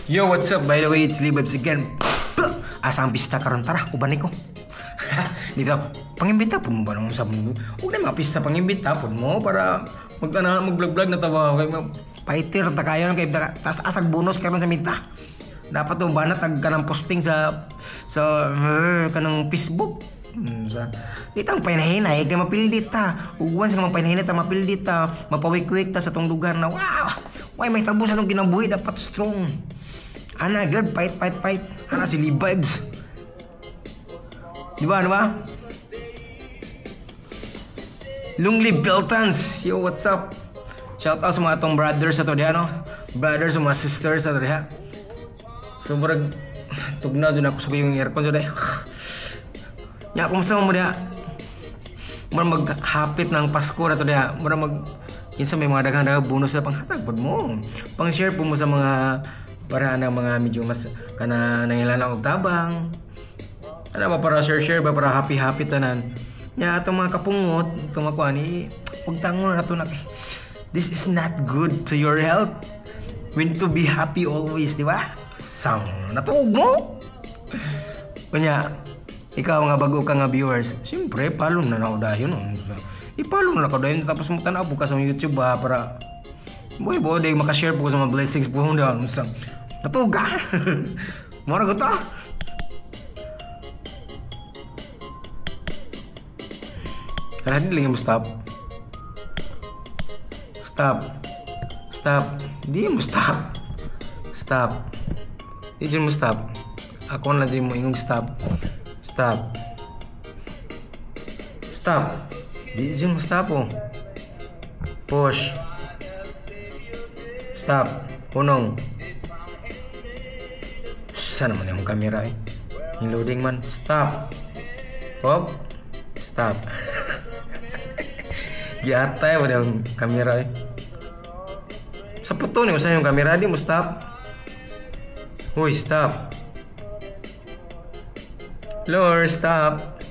Yo, what's up? By the way, it's Libabs again. Asang pista karon tara, uban ko. Dito, pangimbita po mo ba nung sa mundo? Huwag na mapista pangimbita po mo para mag-vlog-vlog na tawa. Fighter, ta kaya na kayo. Tas asag bonus karon sa minta. Dapat to banat tag kanang posting sa kanang Facebook. Ditang painahinay kay mapildit ta. Ugwan sa mapainahinay ta mapildit ta, mapawik-wik ta sa tong lugar na wow. Why may tabo sa tong kinabuhi dapat strong. Ana good fight. Ana si Libabs. Di ba? Long live Beltans. Yo, what's up? Shout out sa mga atong brothers sa to diha, no? Brothers sa mga sisters sa to diha. So, murag tugna doon ako sa yung aircon so diha. Ya, kumusta mo diha? Murag maghapit ng Pasko na to diha. Murag kinsa may mga daghang bonus na panghatag pod mo. Pang-share po mo sa mga para na mga medyo mas kana nangilan og tabang. Ano ba para share ba para happy tanan. Nya atong mga kapungot, itong mga kuan pagtangon na to na this is not good to your health. We need to be happy always, di ba? Sang natuog mo. Kanya ikaw nga bago ka nga viewers, siyempre follow na dayon. I-follow na dayon tapos mo tanaw po ka sa YouTube ba para boy day maka-share po sa mga blessings po daw. Sang natuog ka. Mora ko to. Karena hindi lang mo stop. Di mo stop. Di mo stop. Ako na dyan mo ingong stop. Di dyan mo stop oh. Push. Stop. Punong. Susah naman yung kamera Yung loading man. Stop. Pop. Stop. Giatay ba yung kamera Sa puto ni usah yung kamera di mo stop. Hoy, stop. Lord, stop.